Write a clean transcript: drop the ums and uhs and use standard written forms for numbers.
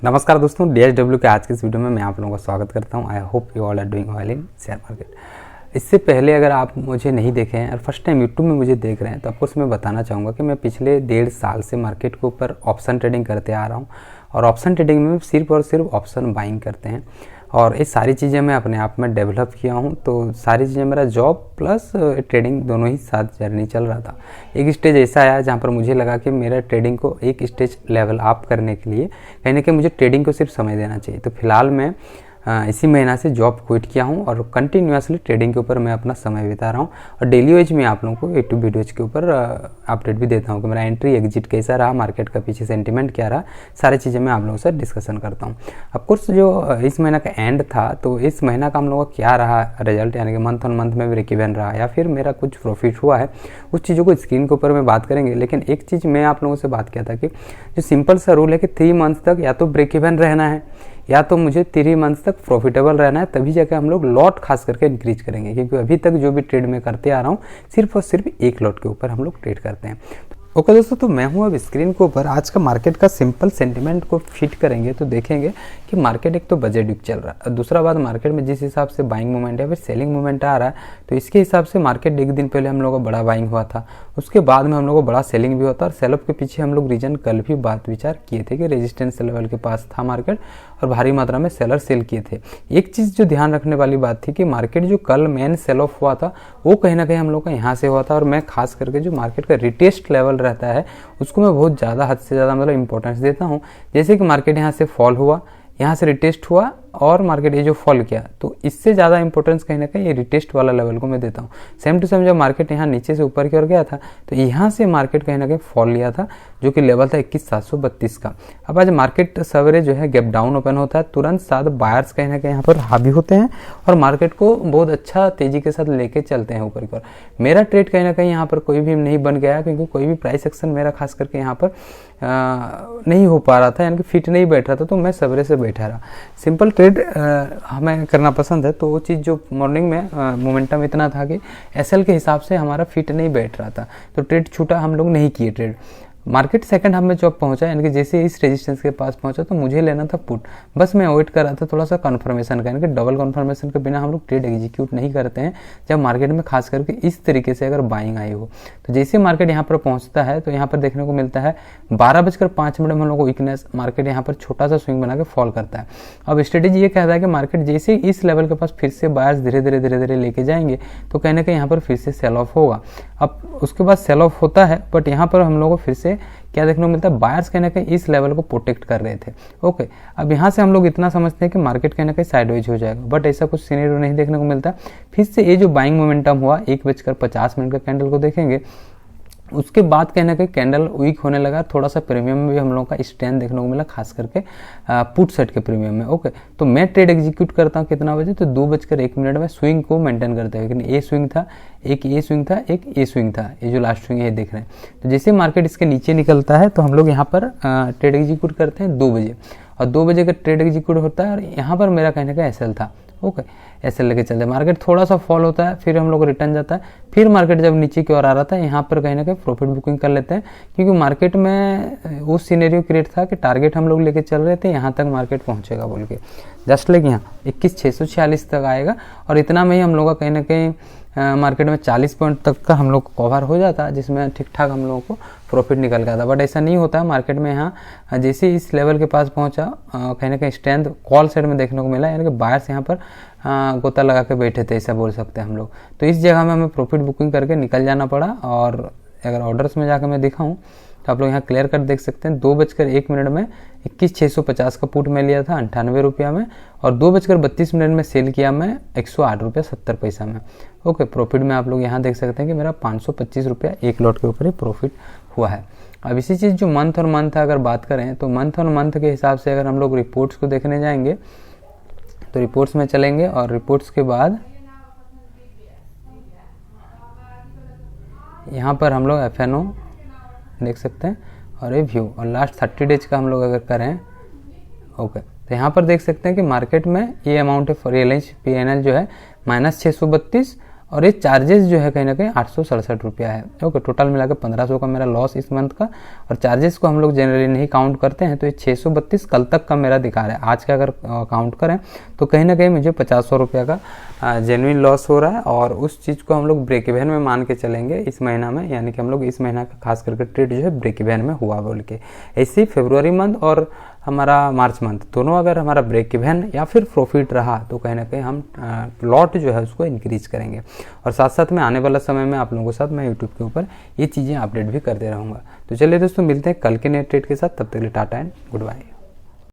नमस्कार दोस्तों, DSW के आज की इस वीडियो में मैं आप लोगों का स्वागत करता हूं। I hope you all are doing well in share market. इससे पहले अगर आप मुझे नहीं देखे हैं और फर्स्ट टाइम यूट्यूब में मुझे देख रहे हैं तो ऑफकोर्स मैं बताना चाहूँगा कि मैं पिछले 1.5 साल से मार्केट के ऊपर ऑप्शन ट्रेडिंग करते आ रहा हूँ और ऑप्शन ट्रेडिंग में सिर्फ और सिर्फ ऑप्शन बाइंग करते हैं और ये सारी चीज़ें मैं अपने आप में डेवलप किया हूँ। तो सारी चीज़ें मेरा जॉब प्लस ट्रेडिंग दोनों ही साथ जर्नी चल रहा था। एक स्टेज ऐसा आया जहाँ पर मुझे लगा कि मेरा ट्रेडिंग को एक स्टेज लेवल अप करने के लिए कहीं ना कहीं मुझे ट्रेडिंग को सिर्फ समय देना चाहिए। तो फिलहाल मैं इसी महीना से जॉब क्विट किया हूँ और कंटिन्यूसली ट्रेडिंग के ऊपर मैं अपना समय बिता रहा हूँ और डेली वाइज मैं आप लोगों को यूट्यूब वीडियोज़ के ऊपर अपडेट भी देता हूँ कि मेरा एंट्री एग्जिट कैसा रहा, मार्केट का पीछे सेंटिमेंट क्या रहा, सारी चीज़ें मैं आप लोगों से डिस्कशन करता हूँ। ऑफकोर्स जो इस महीना का एंड था तो इस महीना का हम लोगों का क्या रहा रिजल्ट, यानी कि मंथ ऑन मंथ में ब्रेक इवन रहा या फिर मेरा कुछ प्रॉफिट हुआ है, उस चीज़ों को स्क्रीन के ऊपर में बात करेंगे। लेकिन एक चीज़ मैं आप लोगों से बात किया था कि जो सिंपल सा रूल है कि 3 मंथ तक या तो ब्रेक इवन रहना है या तो मुझे 3 मंथ तक प्रॉफिटेबल रहना है, तभी जाकर हम लोग लॉट खास करके इंक्रीज करेंगे। क्योंकि अभी तक जो भी ट्रेड में करते आ रहा हूँ सिर्फ और सिर्फ एक लॉट के ऊपर हम लोग ट्रेड करते हैं। ओके दोस्तों, तो मैं हूँ अब स्क्रीन के ऊपर आज का मार्केट का सिंपल सेंटिमेंट को फिट करेंगे तो देखेंगे कि मार्केट एक तो बजट वीक चल रहा है, दूसरा बात मार्केट में जिस हिसाब से बाइंग मूवमेंट है फिर सेलिंग मूवमेंट आ रहा है तो इसके हिसाब से मार्केट एक दिन पहले हम लोगों का बड़ा बाइंग हुआ था, उसके बाद में हम लोगों को बड़ा सेलिंग भी होता और सेलअप के पीछे हम लोग रीजन कल भी बात विचार किए थे कि रेजिस्टेंस लेवल के पास था मार्केट और भारी मात्रा में सेलर सेल किए थे। एक चीज़ जो ध्यान रखने वाली बात थी कि मार्केट जो कल मेन सेल ऑफ हुआ था वो कहीं ना कहीं हम लोग का यहाँ से हुआ था और मैं खास करके जो मार्केट का रिटेस्ट लेवल रहता है उसको मैं बहुत ज़्यादा हद से ज़्यादा मतलब इंपॉर्टेंस देता हूँ। जैसे कि मार्केट यहाँ से फॉल हुआ, यहाँ से रिटेस्ट हुआ और मार्केट ये जो फॉल किया तो इससे ज़्यादा इंपॉर्टेंस कहीं ना कहीं ये रिटेस्ट वाला लेवल को मैं देता हूँ। सेम टू सेम जब मार्केट यहाँ नीचे से ऊपर की ओर गया था तो यहाँ से मार्केट कहीं ना कहीं फॉल लिया था जो कि लेवल था 21,732 का। अब आज मार्केट सवेरे जो है गैप डाउन ओपन होता है, तुरंत साथ बायर्स कहीं ना कहीं यहाँ पर हावी होते हैं और मार्केट को बहुत अच्छा तेजी के साथ लेके चलते हैं ऊपर की ओर। मेरा ट्रेड कहीं ना कहीं यहाँ पर कोई भी नहीं बन गया क्योंकि कोई भी प्राइस एक्शन मेरा खास करके यहाँ पर नहीं हो पा रहा था, यानी कि फिट नहीं बैठ रहा था तो मैं सवेरे से बैठा रहा। सिंपल ट्रेड हमें करना पसंद है तो वो चीज़ जो मॉर्निंग में मोमेंटम इतना था कि एसएल के हिसाब से हमारा फिट नहीं बैठ रहा था तो ट्रेड छूटा, हम लोग नहीं किए ट्रेड। मार्केट सेकंड हाफ में जब पहुंचा यानी कि जैसे इस रेजिस्टेंस के पास पहुंचा तो मुझे लेना था पुट, बस मैं वेट कर रहा था थोड़ा सा कंफर्मेशन का, यानी कि डबल कंफर्मेशन के बिना हम लोग ट्रेड एग्जीक्यूट नहीं करते हैं जब मार्केट में खास करके इस तरीके से अगर बाइंग आई हो। तो जैसे मार्केट यहाँ पर पहुंचता है तो यहाँ पर देखने को मिलता है 12:05 में हम लोग को वीकनेस, मार्केट यहाँ पर छोटा सा स्विंग बना के फॉल करता है। अब स्ट्रेटेजी ये कहता है कि मार्केट जैसे इस लेवल के पास फिर से बायर्स धीरे धीरे लेके जाएंगे तो कहीं ना कहीं यहाँ पर फिर से सेल ऑफ होगा। अब उसके बाद सेल ऑफ होता है बट यहाँ पर हम लोगों को फिर से क्या देखने को मिलता है, बायर्स कहीं ना कहीं इस लेवल को प्रोटेक्ट कर रहे थे। ओके, अब यहाँ से हम लोग इतना समझते हैं कि मार्केट कहीं ना कहीं साइडवेज हो जाएगा बट ऐसा कुछ सिनेरियो नहीं देखने को मिलता। फिर से ये जो बाइंग मोमेंटम हुआ 1:50 का कैंडल को देखेंगे, उसके बाद कहीं ना कहीं कैंडल वीक होने लगा, थोड़ा सा प्रीमियम में भी हम लोगों का स्ट्रेंथ देखने को मिला खास करके पुट सेट के प्रीमियम में। ओके, तो मैं ट्रेड एग्जीक्यूट करता हूँ कितना बजे तो 2:01 में स्विंग को मेंटेन करते हुए, लेकिन ये स्विंग था, एक ये स्विंग था, एक ये स्विंग था, ये जो लास्ट स्विंग है देख रहे हैं। तो जैसे मार्केट इसके नीचे निकलता है तो हम लोग यहाँ पर ट्रेड एग्जीक्यूट करते हैं 2 बजे और 2 बजे का ट्रेड एग्जीक्यूट होता है और यहाँ पर मेरा कहने का एसएल था। ओके, ऐसे लेके चलते मार्केट थोड़ा सा फॉल होता है, फिर हम लोग रिटर्न जाता है, फिर मार्केट जब नीचे की ओर आ रहा था यहाँ पर कहीं ना कहीं प्रॉफिट बुकिंग कर लेते हैं क्योंकि मार्केट में वो सिनेरियो क्रिएट था कि टारगेट हम लोग लेके चल रहे थे यहाँ तक मार्केट पहुँचेगा बोल के, जस्ट लाइक यहाँ 21,646 तक आएगा और इतना में ही हम लोग का कहीं ना कहीं मार्केट में 40 पॉइंट तक का हम लोग को कवर हो जाता है जिसमें ठीक ठाक हम लोगों को प्रॉफिट निकल गया था। बट ऐसा नहीं होता है मार्केट में, यहाँ जैसे इस लेवल के पास पहुंचा कहीं ना कहीं स्ट्रेंथ कॉल साइड में देखने को मिला, यानी कि बायर्स यहाँ पर गोता लगा के बैठे थे, ऐसा बोल सकते हैं हम लोग। तो इस जगह में हमें प्रॉफिट बुकिंग करके निकल जाना पड़ा और अगर ऑर्डर्स में जाकर मैं दिखाऊँ तो आप लोग यहाँ क्लियर कर देख सकते हैं 2:01 में 21,650 का पुट में लिया था 98 रुपया में और 2:32 में सेल किया मैं 108 रुपया 70 पैसा में। ओके, प्रॉफिट में आप लोग यहाँ देख सकते हैं कि मेरा 525 रुपया एक लॉट के ऊपर ही प्रॉफिट हुआ है। अब इसी चीज़ जो मंथ और मंथ अगर बात करें तो मंथ और मंथ के हिसाब से अगर हम लोग रिपोर्ट्स को देखने जाएंगे तो रिपोर्ट्स में चलेंगे और रिपोर्ट्स के बाद यहाँ पर हम लोग FNO देख सकते हैं और ये व्यू और लास्ट 30 डेज का हम लोग अगर करें। ओके, तो यहाँ पर देख सकते हैं कि मार्केट में ये अमाउंट है रिलायंस PNL जो है -632 और ये चार्जेस जो है कहीं ना कहीं 867 रुपया है। ओके, टोटल मिला के 1500 का मेरा लॉस इस मंथ का, और चार्जेस को हम लोग जनरली नहीं काउंट करते हैं, तो ये 632 कल तक का मेरा दिखा रहा है। आज का अगर काउंट करें तो कहीं ना कहीं मुझे 500 रुपया का जेन्युइन लॉस हो रहा है, और उस चीज़ को हम लोग ब्रेक इवन में मान के चलेंगे इस महीना में, यानी कि हम लोग इस महीना का खास करके ट्रेड जो है ब्रेक इवन में हुआ बोल के। ऐसे ही फरवरी मंथ और हमारा मार्च मंथ दोनों अगर हमारा ब्रेक इवन या फिर प्रॉफिट रहा तो कहीं ना कहीं हम लॉट जो है उसको इंक्रीज करेंगे, और साथ साथ में आने वाला समय में आप लोगों के साथ मैं यूट्यूब के ऊपर ये चीज़ें अपडेट भी करते रहूँगा। तो चलिए दोस्तों, मिलते हैं कल के नए ट्रेड के साथ, तब तक के लिए टाटा एंड गुड बाय।